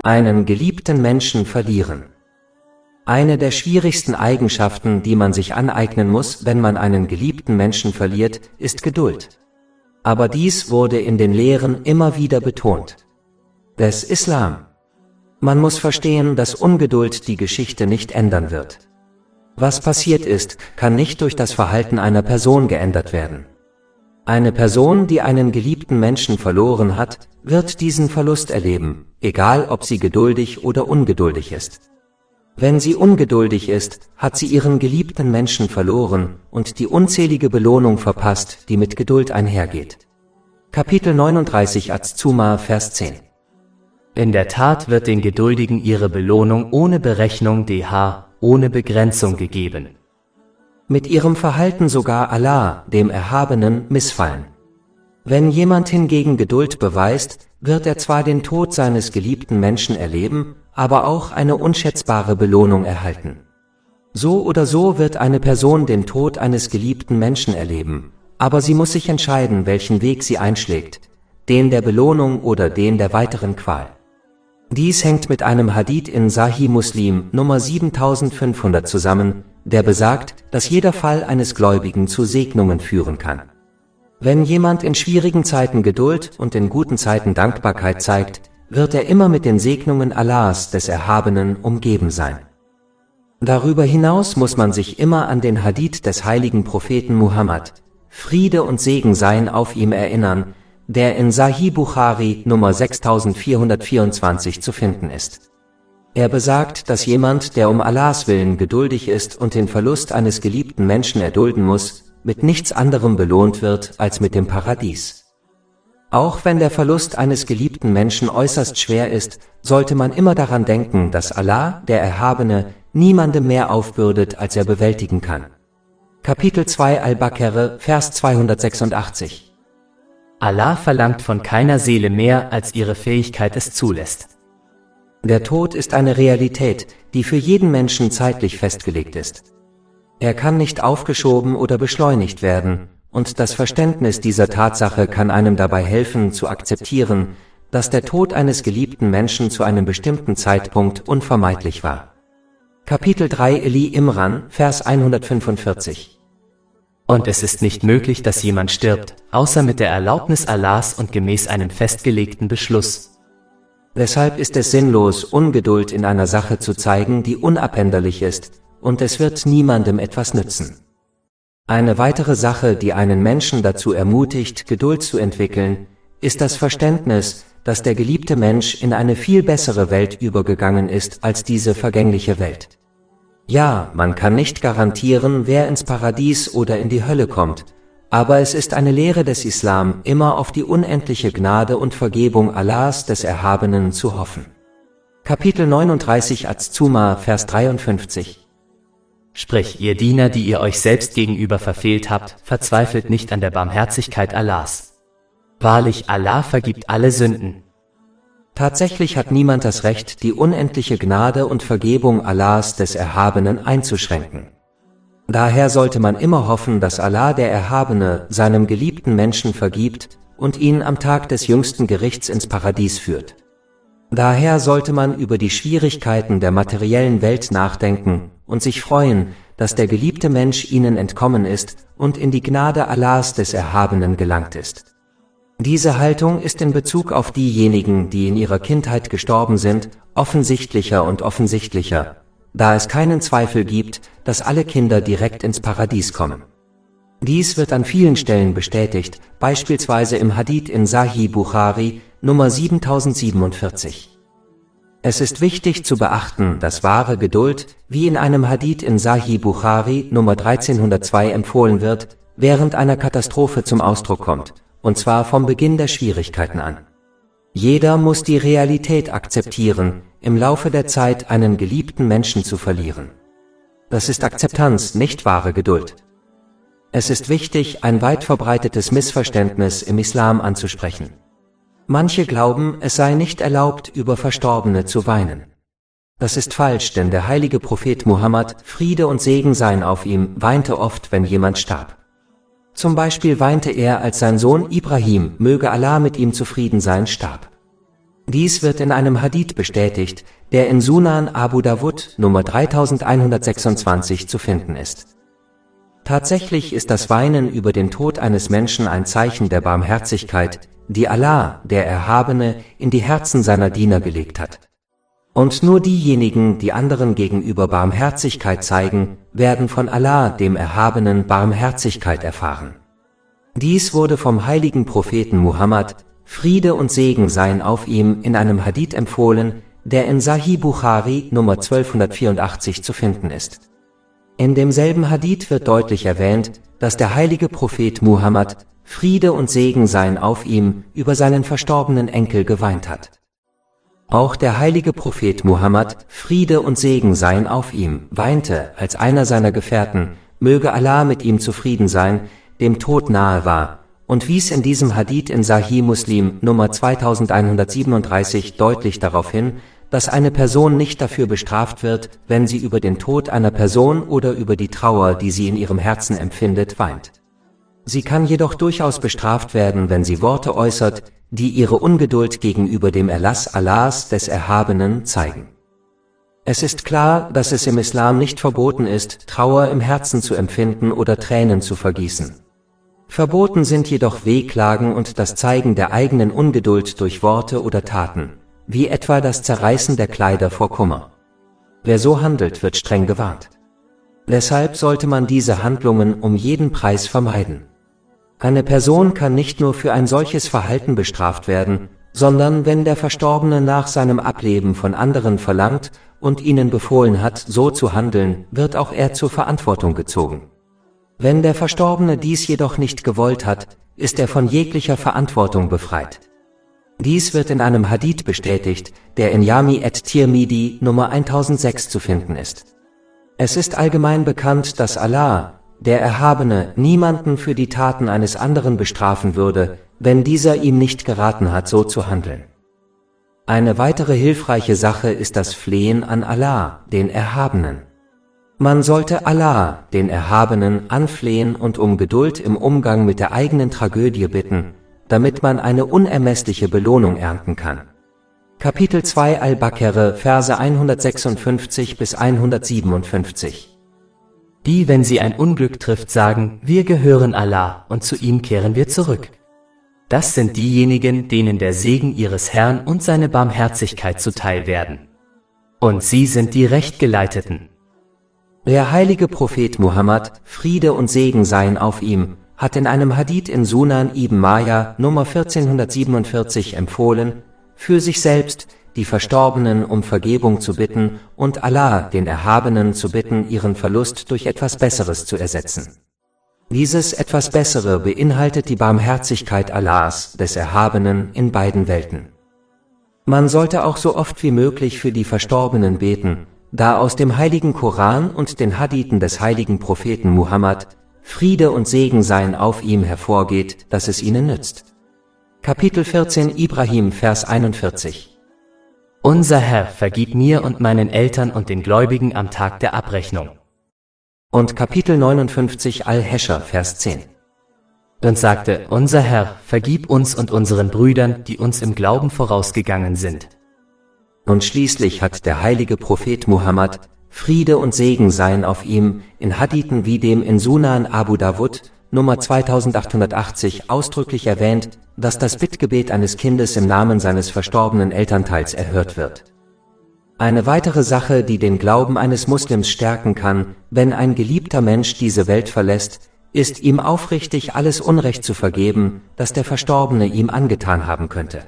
Einen geliebten Menschen verlieren. Eine der schwierigsten Eigenschaften, die man sich aneignen muss, wenn man einen geliebten Menschen verliert, ist Geduld. Aber dies wurde in den Lehren immer wieder betont. Des Islam. Man muss verstehen, dass Ungeduld die Geschichte nicht ändern wird. Was passiert ist, kann nicht durch das Verhalten einer Person geändert werden. Eine Person, die einen geliebten Menschen verloren hat, wird diesen Verlust erleben, egal ob sie geduldig oder ungeduldig ist. Wenn sie ungeduldig ist, hat sie ihren geliebten Menschen verloren und die unzählige Belohnung verpasst, die mit Geduld einhergeht. Kapitel 39 Az-Zumar, Vers 10. In der Tat wird den Geduldigen ihre Belohnung ohne Berechnung ohne Begrenzung gegeben. Mit ihrem Verhalten sogar Allah, dem Erhabenen, missfallen. Wenn jemand hingegen Geduld beweist, wird er zwar den Tod seines geliebten Menschen erleben, aber auch eine unschätzbare Belohnung erhalten. So oder so wird eine Person den Tod eines geliebten Menschen erleben, aber sie muss sich entscheiden, welchen Weg sie einschlägt, den der Belohnung oder den der weiteren Qual. Dies hängt mit einem Hadith in Sahih Muslim Nummer 7500 zusammen, der besagt, dass jeder Fall eines Gläubigen zu Segnungen führen kann. Wenn jemand in schwierigen Zeiten Geduld und in guten Zeiten Dankbarkeit zeigt, wird er immer mit den Segnungen Allahs, des Erhabenen, umgeben sein. Darüber hinaus muss man sich immer an den Hadith des heiligen Propheten Muhammad, Friede und Segen seien auf ihm, erinnern, der in Sahih Bukhari Nummer 6424 zu finden ist. Er besagt, dass jemand, der um Allahs Willen geduldig ist und den Verlust eines geliebten Menschen erdulden muss, mit nichts anderem belohnt wird als mit dem Paradies. Auch wenn der Verlust eines geliebten Menschen äußerst schwer ist, sollte man immer daran denken, dass Allah, der Erhabene, niemandem mehr aufbürdet, als er bewältigen kann. Kapitel 2 Al-Baqarah, Vers 286. Allah verlangt von keiner Seele mehr, als ihre Fähigkeit es zulässt. Der Tod ist eine Realität, die für jeden Menschen zeitlich festgelegt ist. Er kann nicht aufgeschoben oder beschleunigt werden, und das Verständnis dieser Tatsache kann einem dabei helfen, zu akzeptieren, dass der Tod eines geliebten Menschen zu einem bestimmten Zeitpunkt unvermeidlich war. Kapitel 3 Eli Imran, Vers 145. Und es ist nicht möglich, dass jemand stirbt, außer mit der Erlaubnis Allahs und gemäß einem festgelegten Beschluss. Deshalb ist es sinnlos, Ungeduld in einer Sache zu zeigen, die unabänderlich ist, und es wird niemandem etwas nützen. Eine weitere Sache, die einen Menschen dazu ermutigt, Geduld zu entwickeln, ist das Verständnis, dass der geliebte Mensch in eine viel bessere Welt übergegangen ist als diese vergängliche Welt. Ja, man kann nicht garantieren, wer ins Paradies oder in die Hölle kommt, aber es ist eine Lehre des Islam, immer auf die unendliche Gnade und Vergebung Allahs, des Erhabenen, zu hoffen. Kapitel 39 Az-Zumar, Vers 53. Sprich, ihr Diener, die ihr euch selbst gegenüber verfehlt habt, verzweifelt nicht an der Barmherzigkeit Allahs. Wahrlich, Allah vergibt alle Sünden. Tatsächlich hat niemand das Recht, die unendliche Gnade und Vergebung Allahs, des Erhabenen, einzuschränken. Daher sollte man immer hoffen, dass Allah, der Erhabene, seinem geliebten Menschen vergibt und ihn am Tag des jüngsten Gerichts ins Paradies führt. Daher sollte man über die Schwierigkeiten der materiellen Welt nachdenken und sich freuen, dass der geliebte Mensch ihnen entkommen ist und in die Gnade Allahs, des Erhabenen, gelangt ist. Diese Haltung ist in Bezug auf diejenigen, die in ihrer Kindheit gestorben sind, offensichtlicher und offensichtlicher, da es keinen Zweifel gibt, dass alle Kinder direkt ins Paradies kommen. Dies wird an vielen Stellen bestätigt, beispielsweise im Hadith in Sahih Bukhari, Nummer 7047. Es ist wichtig zu beachten, dass wahre Geduld, wie in einem Hadith in Sahih Bukhari, Nummer 1302 empfohlen wird, während einer Katastrophe zum Ausdruck kommt, und zwar vom Beginn der Schwierigkeiten an. Jeder muss die Realität akzeptieren, im Laufe der Zeit einen geliebten Menschen zu verlieren. Das ist Akzeptanz, nicht wahre Geduld. Es ist wichtig, ein weit verbreitetes Missverständnis im Islam anzusprechen. Manche glauben, es sei nicht erlaubt, über Verstorbene zu weinen. Das ist falsch, denn der heilige Prophet Muhammad, Friede und Segen seien auf ihm, weinte oft, wenn jemand starb. Zum Beispiel weinte er, als sein Sohn Ibrahim, möge Allah mit ihm zufrieden sein, starb. Dies wird in einem Hadith bestätigt, der in Sunan Abu Dawud Nummer 3126 zu finden ist. Tatsächlich ist das Weinen über den Tod eines Menschen ein Zeichen der Barmherzigkeit, die Allah, der Erhabene, in die Herzen seiner Diener gelegt hat. Und nur diejenigen, die anderen gegenüber Barmherzigkeit zeigen, werden von Allah, dem Erhabenen, Barmherzigkeit erfahren. Dies wurde vom heiligen Propheten Muhammad, Friede und Segen seien auf ihm, in einem Hadith empfohlen, der in Sahih Bukhari Nummer 1284 zu finden ist. In demselben Hadith wird deutlich erwähnt, dass der heilige Prophet Muhammad, Friede und Segen seien auf ihm, über seinen verstorbenen Enkel geweint hat. Auch der heilige Prophet Muhammad, Friede und Segen seien auf ihm, weinte, als einer seiner Gefährten, möge Allah mit ihm zufrieden sein, dem Tod nahe war, und wies in diesem Hadith in Sahih Muslim Nummer 2137 deutlich darauf hin, dass eine Person nicht dafür bestraft wird, wenn sie über den Tod einer Person oder über die Trauer, die sie in ihrem Herzen empfindet, weint. Sie kann jedoch durchaus bestraft werden, wenn sie Worte äußert, die ihre Ungeduld gegenüber dem Erlass Allahs, des Erhabenen, zeigen. Es ist klar, dass es im Islam nicht verboten ist, Trauer im Herzen zu empfinden oder Tränen zu vergießen. Verboten sind jedoch Wehklagen und das Zeigen der eigenen Ungeduld durch Worte oder Taten, wie etwa das Zerreißen der Kleider vor Kummer. Wer so handelt, wird streng gewarnt. Deshalb sollte man diese Handlungen um jeden Preis vermeiden. Eine Person kann nicht nur für ein solches Verhalten bestraft werden, sondern wenn der Verstorbene nach seinem Ableben von anderen verlangt und ihnen befohlen hat, so zu handeln, wird auch er zur Verantwortung gezogen. Wenn der Verstorbene dies jedoch nicht gewollt hat, ist er von jeglicher Verantwortung befreit. Dies wird in einem Hadith bestätigt, der in Jami at-Tirmidhi Nummer 1006 zu finden ist. Es ist allgemein bekannt, dass Allah, der Erhabene, niemanden für die Taten eines anderen bestrafen würde, wenn dieser ihm nicht geraten hat, so zu handeln. Eine weitere hilfreiche Sache ist das Flehen an Allah, den Erhabenen. Man sollte Allah, den Erhabenen, anflehen und um Geduld im Umgang mit der eigenen Tragödie bitten, damit man eine unermessliche Belohnung ernten kann. Kapitel 2 Al-Baqarah, Verse 156 bis 157. Die, wenn sie ein Unglück trifft, sagen, wir gehören Allah, und zu ihm kehren wir zurück. Das sind diejenigen, denen der Segen ihres Herrn und seine Barmherzigkeit zuteil werden. Und sie sind die Rechtgeleiteten. Der heilige Prophet Muhammad, Friede und Segen seien auf ihm, hat in einem Hadith in Sunan ibn Majah Nummer 1447 empfohlen, für sich selbst, die Verstorbenen um Vergebung zu bitten und Allah, den Erhabenen, zu bitten, ihren Verlust durch etwas Besseres zu ersetzen. Dieses etwas Bessere beinhaltet die Barmherzigkeit Allahs, des Erhabenen, in beiden Welten. Man sollte auch so oft wie möglich für die Verstorbenen beten, da aus dem heiligen Koran und den Hadithen des heiligen Propheten Muhammad, Friede und Segen seien auf ihm, hervorgeht, dass es ihnen nützt. Kapitel 14 Ibrahim, Vers 41. Unser Herr, vergib mir und meinen Eltern und den Gläubigen am Tag der Abrechnung. Und Kapitel 59 Al-Heshr, Vers 10. Und sagte, unser Herr, vergib uns und unseren Brüdern, die uns im Glauben vorausgegangen sind. Und schließlich hat der heilige Prophet Muhammad, Friede und Segen seien auf ihm, in Hadithen wie dem in Sunan Abu Dawud, Nummer 2880, ausdrücklich erwähnt, dass das Bittgebet eines Kindes im Namen seines verstorbenen Elternteils erhört wird. Eine weitere Sache, die den Glauben eines Muslims stärken kann, wenn ein geliebter Mensch diese Welt verlässt, ist ihm aufrichtig alles Unrecht zu vergeben, das der Verstorbene ihm angetan haben könnte.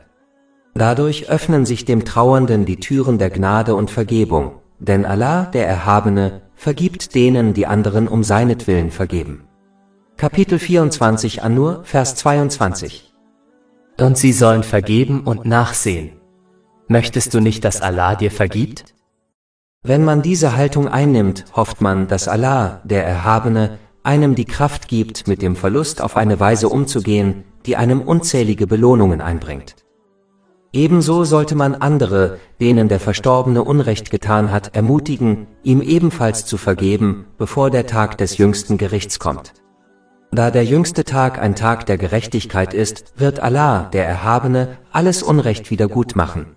Dadurch öffnen sich dem Trauernden die Türen der Gnade und Vergebung, denn Allah, der Erhabene, vergibt denen, die anderen um seinetwillen vergeben. Kapitel 24 An-Nur, Vers 22. Und sie sollen vergeben und nachsehen. Möchtest du nicht, dass Allah dir vergibt? Wenn man diese Haltung einnimmt, hofft man, dass Allah, der Erhabene, einem die Kraft gibt, mit dem Verlust auf eine Weise umzugehen, die einem unzählige Belohnungen einbringt. Ebenso sollte man andere, denen der Verstorbene Unrecht getan hat, ermutigen, ihm ebenfalls zu vergeben, bevor der Tag des jüngsten Gerichts kommt. Da der jüngste Tag ein Tag der Gerechtigkeit ist, wird Allah, der Erhabene, alles Unrecht wieder gut machen.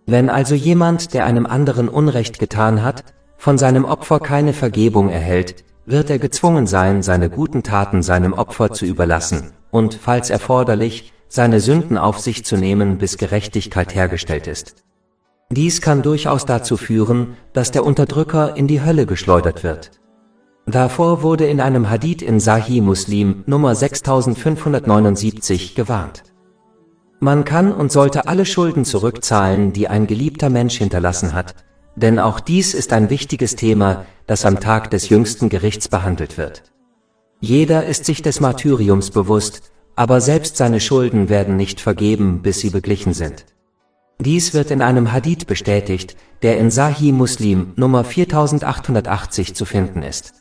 Wenn also jemand, der einem anderen Unrecht getan hat, von seinem Opfer keine Vergebung erhält, wird er gezwungen sein, seine guten Taten seinem Opfer zu überlassen und, falls erforderlich, seine Sünden auf sich zu nehmen, bis Gerechtigkeit hergestellt ist. Dies kann durchaus dazu führen, dass der Unterdrücker in die Hölle geschleudert wird. Davor wurde in einem Hadith in Sahih Muslim Nummer 6579 gewarnt. Man kann und sollte alle Schulden zurückzahlen, die ein geliebter Mensch hinterlassen hat, denn auch dies ist ein wichtiges Thema, das am Tag des jüngsten Gerichts behandelt wird. Jeder ist sich des Martyriums bewusst, aber selbst seine Schulden werden nicht vergeben, bis sie beglichen sind. Dies wird in einem Hadith bestätigt, der in Sahih Muslim Nummer 4880 zu finden ist.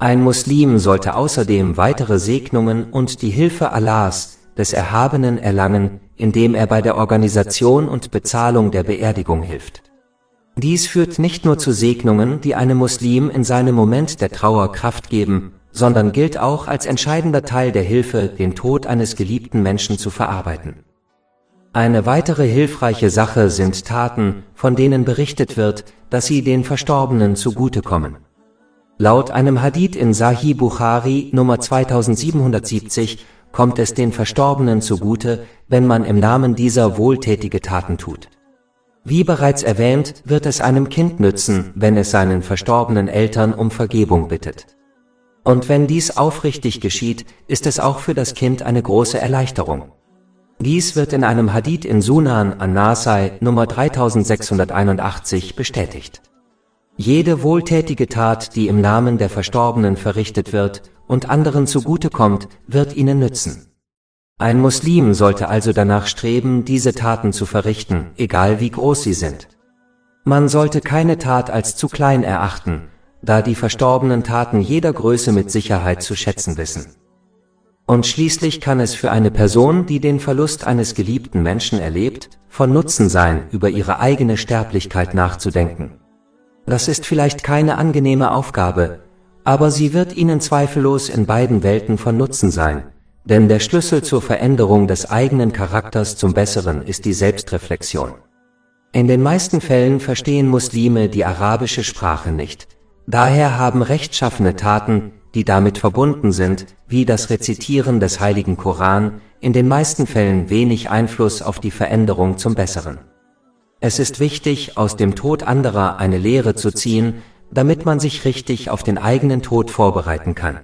Ein Muslim sollte außerdem weitere Segnungen und die Hilfe Allahs, des Erhabenen, erlangen, indem er bei der Organisation und Bezahlung der Beerdigung hilft. Dies führt nicht nur zu Segnungen, die einem Muslim in seinem Moment der Trauer Kraft geben, sondern gilt auch als entscheidender Teil der Hilfe, den Tod eines geliebten Menschen zu verarbeiten. Eine weitere hilfreiche Sache sind Taten, von denen berichtet wird, dass sie den Verstorbenen zugutekommen. Laut einem Hadith in Sahih Bukhari Nummer 2770 kommt es den Verstorbenen zugute, wenn man im Namen dieser wohltätige Taten tut. Wie bereits erwähnt, wird es einem Kind nützen, wenn es seinen verstorbenen Eltern um Vergebung bittet. Und wenn dies aufrichtig geschieht, ist es auch für das Kind eine große Erleichterung. Dies wird in einem Hadith in Sunan an-Nasai Nummer 3681 bestätigt. Jede wohltätige Tat, die im Namen der Verstorbenen verrichtet wird und anderen zugutekommt, wird ihnen nützen. Ein Muslim sollte also danach streben, diese Taten zu verrichten, egal wie groß sie sind. Man sollte keine Tat als zu klein erachten, da die verstorbenen Taten jeder Größe mit Sicherheit zu schätzen wissen. Und schließlich kann es für eine Person, die den Verlust eines geliebten Menschen erlebt, von Nutzen sein, über ihre eigene Sterblichkeit nachzudenken. Das ist vielleicht keine angenehme Aufgabe, aber sie wird Ihnen zweifellos in beiden Welten von Nutzen sein, denn der Schlüssel zur Veränderung des eigenen Charakters zum Besseren ist die Selbstreflexion. In den meisten Fällen verstehen Muslime die arabische Sprache nicht. Daher haben rechtschaffene Taten, die damit verbunden sind, wie das Rezitieren des heiligen Koran, in den meisten Fällen wenig Einfluss auf die Veränderung zum Besseren. Es ist wichtig, aus dem Tod anderer eine Lehre zu ziehen, damit man sich richtig auf den eigenen Tod vorbereiten kann.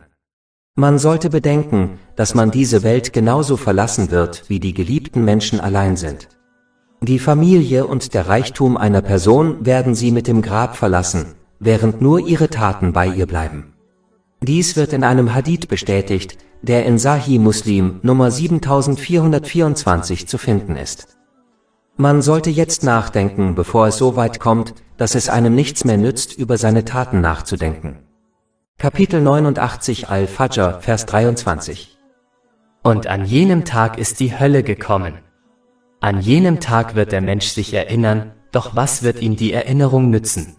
Man sollte bedenken, dass man diese Welt genauso verlassen wird, wie die geliebten Menschen allein sind. Die Familie und der Reichtum einer Person werden sie mit dem Grab verlassen, während nur ihre Taten bei ihr bleiben. Dies wird in einem Hadith bestätigt, der in Sahih Muslim Nummer 7424 zu finden ist. Man sollte jetzt nachdenken, bevor es so weit kommt, dass es einem nichts mehr nützt, über seine Taten nachzudenken. Kapitel 89 Al-Fajr, Vers 23. Und an jenem Tag ist die Hölle gekommen. An jenem Tag wird der Mensch sich erinnern, doch was wird ihm die Erinnerung nützen?